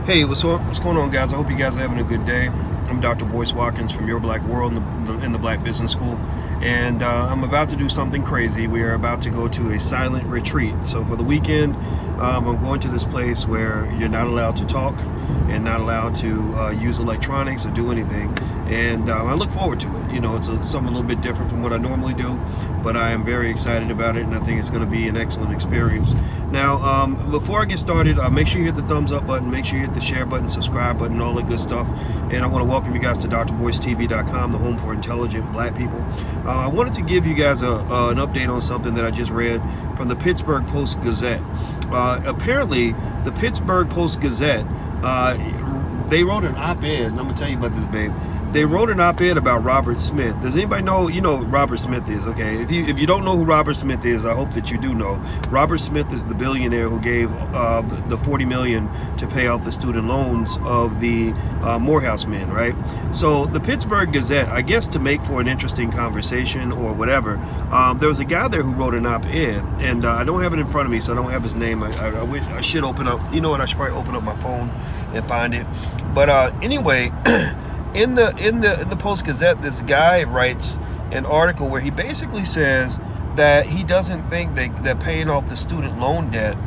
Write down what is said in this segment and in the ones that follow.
Hey, what's going on, guys? I hope you guys are having a good day. I'm Dr. Boyce Watkins from Your Black World in the Black Business School, and I'm about to do something crazy. We are about to go to a silent retreat. So for the weekend, I'm going to this place where you're not allowed to talk and not allowed to use electronics or do anything, and I look forward to it. You know, it's something a little bit different from what I normally do, but I am very excited about it, and I think it's going to be an excellent experience. Now, before I get started, make sure you hit the thumbs up button, make sure you hit the share button, subscribe button, all that good stuff. And I want to welcome you guys to drboycetv.com, the home for intelligent black people. I wanted to give you guys an update on something that I just read from the Pittsburgh Post-Gazette. Apparently, the Pittsburgh Post-Gazette, they wrote an op-ed. I'm going to tell you about this, babe. They wrote an op-ed about Robert Smith. Does anybody know? You know who Robert Smith is, okay? If you don't know who Robert Smith is, I hope that you do know. Robert Smith is the billionaire who gave the $40 million to pay off the student loans of the Morehouse men, right? So the Pittsburgh Gazette, I guess to make for an interesting conversation or whatever, there was a guy there who wrote an op-ed, and I don't have it in front of me, so I don't have his name. I wish I should open up. You know what? I should probably open up my phone and find it. But anyway. In the Post-Gazette, this guy writes an article where he basically says that he doesn't think that paying off the student loan debt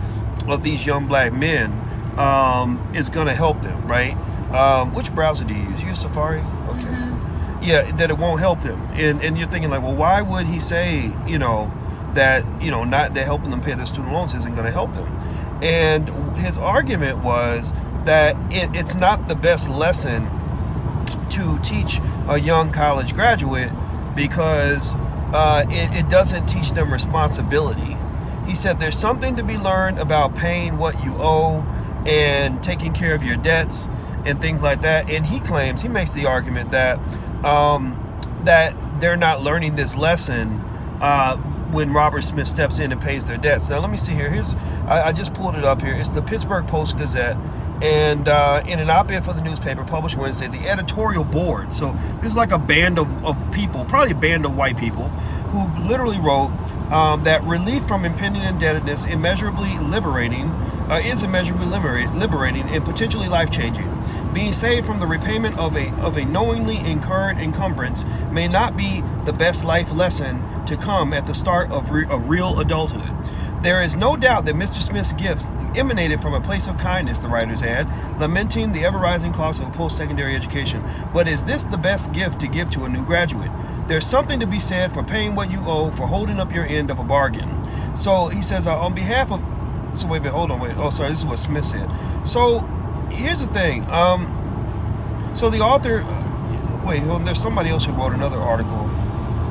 of these young black men is going to help them, right? Which browser do you use? You use Safari? Okay. Mm-hmm. Yeah, that it won't help them. And you're thinking like, well, why would he say, that, not that helping them pay their student loans isn't going to help them? And his argument was that it's not the best lesson to teach a young college graduate because it doesn't teach them responsibility. He said there's something to be learned about paying what you owe and taking care of your debts and things like that. And he makes the argument that that they're not learning this lesson when Robert Smith steps in and pays their debts. Now let me see here. I just pulled it up here. It's the Pittsburgh Post-Gazette. And in an op-ed for the newspaper published Wednesday, the editorial board, so this is like a band of people, probably a band of white people, who literally wrote that relief from impending indebtedness is immeasurably liberating and potentially life-changing. Being saved from the repayment of a knowingly incurred encumbrance may not be the best life lesson to come at the start of real adulthood. There is no doubt that Mr. Smith's gift emanated from a place of kindness, the writers add, lamenting the ever-rising cost of a post-secondary education. But is this the best gift to give to a new graduate? There's something to be said for paying what you owe, for holding up your end of a bargain. So he says, on behalf of... So wait, hold on. Oh, sorry, this is what Smith said. So here's the thing. So the author... there's somebody else who wrote another article.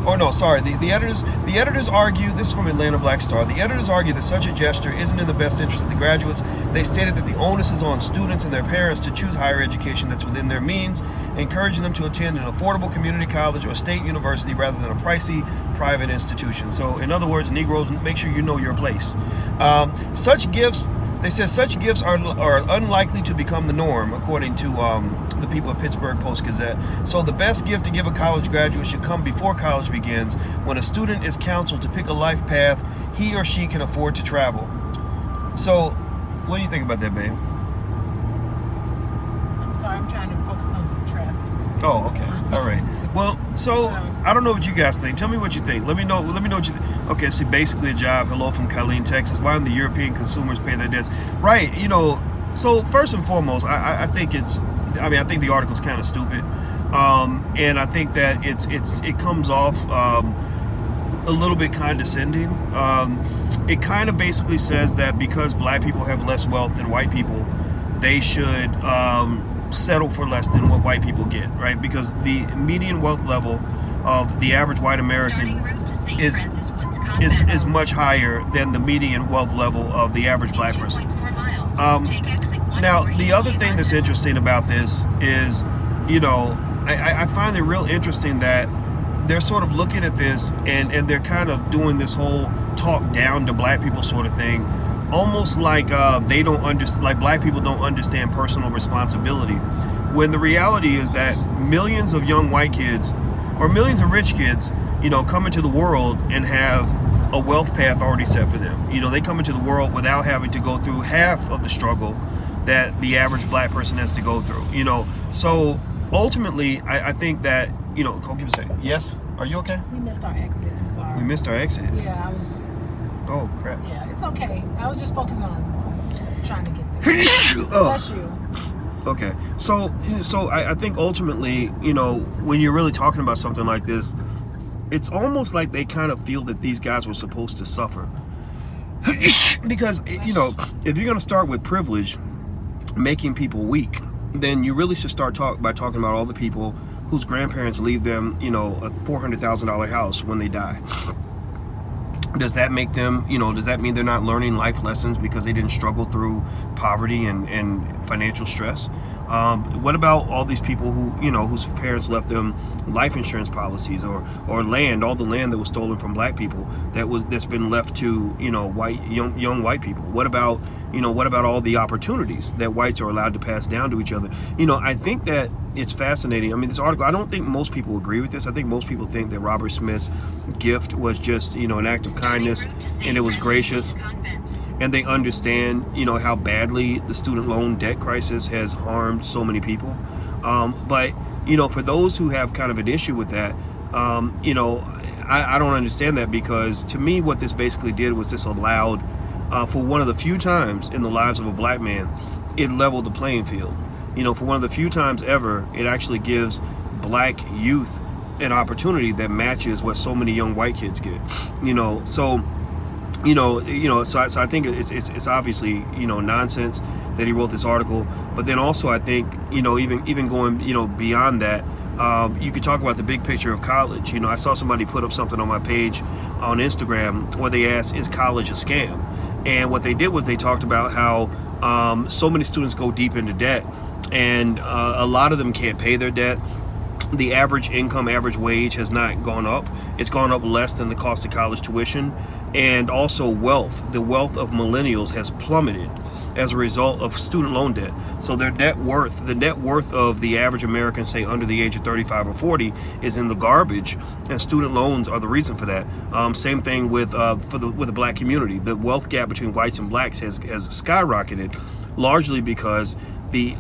Oh no, sorry. The editors argue, this is from Atlanta Black Star, the editors argue that such a gesture isn't in the best interest of the graduates. They stated that the onus is on students and their parents to choose higher education that's within their means, encouraging them to attend an affordable community college or state university rather than a pricey private institution. So in other words, Negroes, make sure you know your place. Such gifts are unlikely to become the norm, according to the people at Pittsburgh Post-Gazette. So the best gift to give a college graduate should come before college begins, when a student is counseled to pick a life path he or she can afford to travel. So, what do you think about that, babe? I'm sorry, I'm trying to focus on the traffic. Oh, okay. All right. Well, so I don't know what you guys think. Tell me what you think. Let me know what you think. Okay, see, basically a job. Hello from Colleen, Texas. Why don't the European consumers pay their debts? Right. So first and foremost, I think I think the article's kind of stupid. And I think that it comes off a little bit condescending. It kind of basically says that because black people have less wealth than white people, they should settle for less than what white people get, right? Because the median wealth level of the average white American is much higher than the median wealth level of the average black person. Now, the other thing that's interesting about this is, I find it real interesting that they're sort of looking at this and they're kind of doing this whole talk down to black people sort of thing, almost like they don't understand, like black people don't understand personal responsibility, when the reality is that millions of young white kids or millions of rich kids, come into the world and have a wealth path already set for them. They come into the world without having to go through half of the struggle that the average black person has to go through. So ultimately, I think that go give a second. Yes, are you okay? We missed our exit. I'm sorry. We missed our exit. Yeah, I was. Oh crap. Yeah, it's okay. I was just focused on trying to get there. Bless you. Okay, so I think ultimately, when you're really talking about something like this, it's almost like they kind of feel that these guys were supposed to suffer. Because, if you're going to start with privilege, making people weak, then you really should start by talking about all the people whose grandparents leave them, a $400,000 house when they die. Does that make them, does that mean they're not learning life lessons because they didn't struggle through poverty and financial stress? What about all these people who, whose parents left them life insurance policies or land, all the land that was stolen from black people that's been left to, young white people? What about all the opportunities that whites are allowed to pass down to each other? I think that it's fascinating. I mean, this article, I don't think most people agree with this. I think most people think that Robert Smith's gift was just, an act of kindness, and it was gracious. And they understand, how badly the student loan debt crisis has harmed so many people. But for those who have kind of an issue with that, I don't understand that, because to me, what this basically did was this allowed, for one of the few times in the lives of a black man, it leveled the playing field. For one of the few times ever, it actually gives black youth an opportunity that matches what so many young white kids get. So I think it's obviously, nonsense that he wrote this article. But then also I think, even going, beyond that, you could talk about the big picture of college. I saw somebody put up something on my page on Instagram where they asked, is college a scam? And what they did was they talked about how so many students go deep into debt, and a lot of them can't pay their debt. The average income, average wage has not gone up. It's gone up less than the cost of college tuition. And also wealth. The wealth of millennials has plummeted as a result of student loan debt. So their the net worth of the average American, say under the age of 35 or 40, is in the garbage, and student loans are the reason for that. Same thing with the black community. The wealth gap between whites and blacks has skyrocketed, largely because the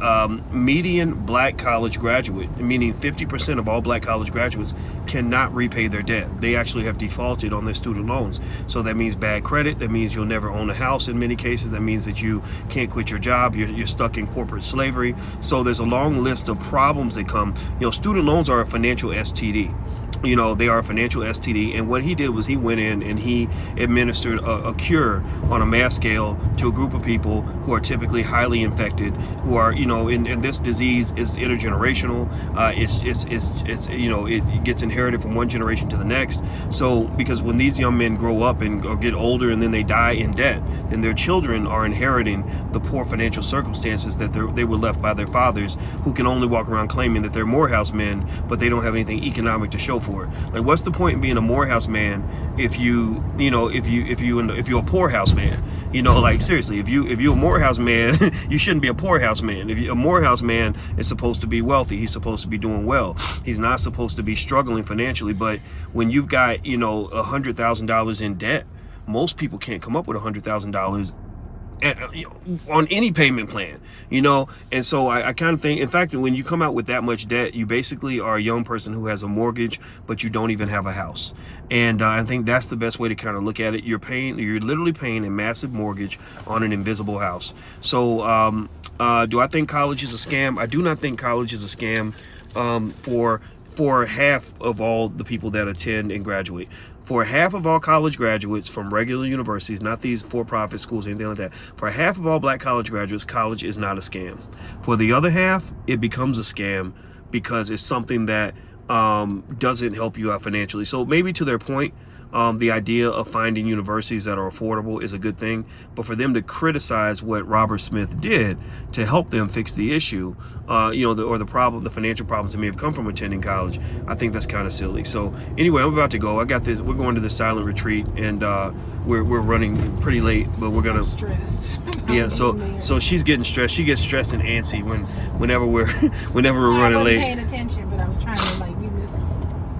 median black college graduate, meaning 50% of all black college graduates, cannot repay their debt. They actually have defaulted on their student loans. So that means bad credit. That means you'll never own a house in many cases. That means that you can't quit your job. You're stuck in corporate slavery. So there's a long list of problems that come. Student loans are a financial STD. They are a financial STD. And what he did was he went in and he administered a cure on a mass scale to a group of people who are typically highly infected, who are, and this disease is intergenerational. It gets inherited from one generation to the next. So because when these young men grow up or get older and then they die in debt, then their children are inheriting the poor financial circumstances that they were left by their fathers, who can only walk around claiming that they're Morehouse men, but they don't have anything economic to show for it. Like, what's the point in being a Morehouse man if you're a poorhouse man? Like, seriously, if you're a Morehouse man, you shouldn't be a poorhouse man. A Morehouse man is supposed to be wealthy. He's supposed to be doing well. He's not supposed to be struggling financially. But when you've got, $100,000 in debt, most people can't come up with $100,000 on any payment plan, and so I kind of think, in fact, when you come out with that much debt, you basically are a young person who has a mortgage, but you don't even have a house. And I think that's the best way to kind of look at it. You're literally paying a massive mortgage on an invisible house. So do I think college is a scam? I do not think college is a scam for half of all the people that attend and graduate. For half of all college graduates from regular universities, not these for-profit schools or anything like that, for half of all black college graduates, college is not a scam. For the other half, it becomes a scam because it's something that doesn't help you out financially. So maybe to their point, the idea of finding universities that are affordable is a good thing, but for them to criticize what Robert Smith did to help them fix the issue, the financial problems that may have come from attending college, I think that's kind of silly. So anyway, I'm about to go. I got this. We're going to the silent retreat, and we're running pretty late, but we're gonna. I'm stressed. Yeah. So she's getting stressed. She gets stressed and antsy whenever we're running late. I wasn't paying attention, but I was trying to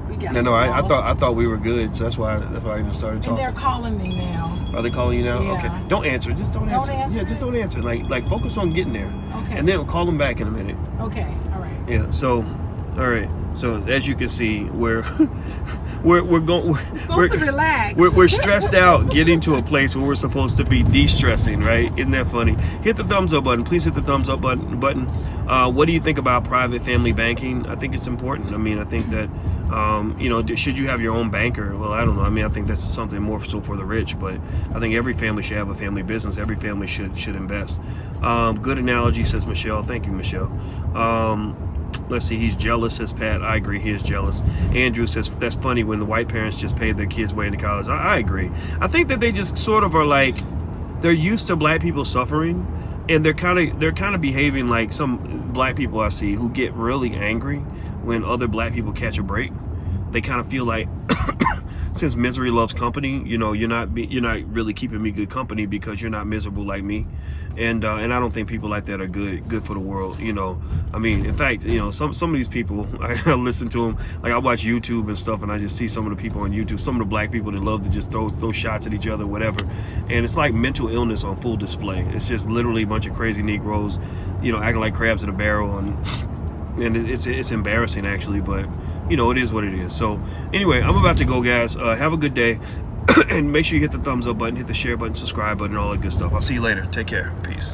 we got No, I lost. thought we were good, so that's why I even started talking. And they're calling me now. Are they calling you now? Yeah. Okay. Don't answer. Just don't answer. Yeah, just don't answer. Like focus on getting there. Okay. And then we'll call them back in a minute. Okay. All right. Yeah. So, all right. So as you can see, we're going. We're supposed to relax. We're stressed out getting to a place where we're supposed to be de-stressing, right? Isn't that funny? Hit the thumbs up button. Please hit the thumbs up button. What do you think about private family banking? I think it's important. I mean, I think that, should you have your own banker? Well, I don't know. I mean, I think that's something more so for the rich, but I think every family should have a family business. Every family should invest. Good analogy, says Michelle. Thank you, Michelle. Let's see, he's jealous, says Pat. I agree, he is jealous. Andrew says, that's funny when the white parents just paid their kids way into college. I agree. I think that they just sort of are like, they're used to black people suffering, and they're kind of behaving like some black people I see who get really angry when other black people catch a break. They kind of feel like, since misery loves company, you're not really keeping me good company because you're not miserable like me, and I don't think people like that are good for the world. I mean, in fact, some of these people, I listen to them, like I watch YouTube and stuff, and I just see some of the people on YouTube, some of the black people that love to just throw shots at each other, whatever, and it's like mental illness on full display. It's just literally a bunch of crazy Negroes, acting like crabs in a barrel, and it's embarrassing actually, but it is what it is. So anyway, I'm about to go, guys. Have a good day. And make sure you hit the thumbs up button, hit the share button, subscribe button, all that good stuff. I'll see you later. Take care. Peace.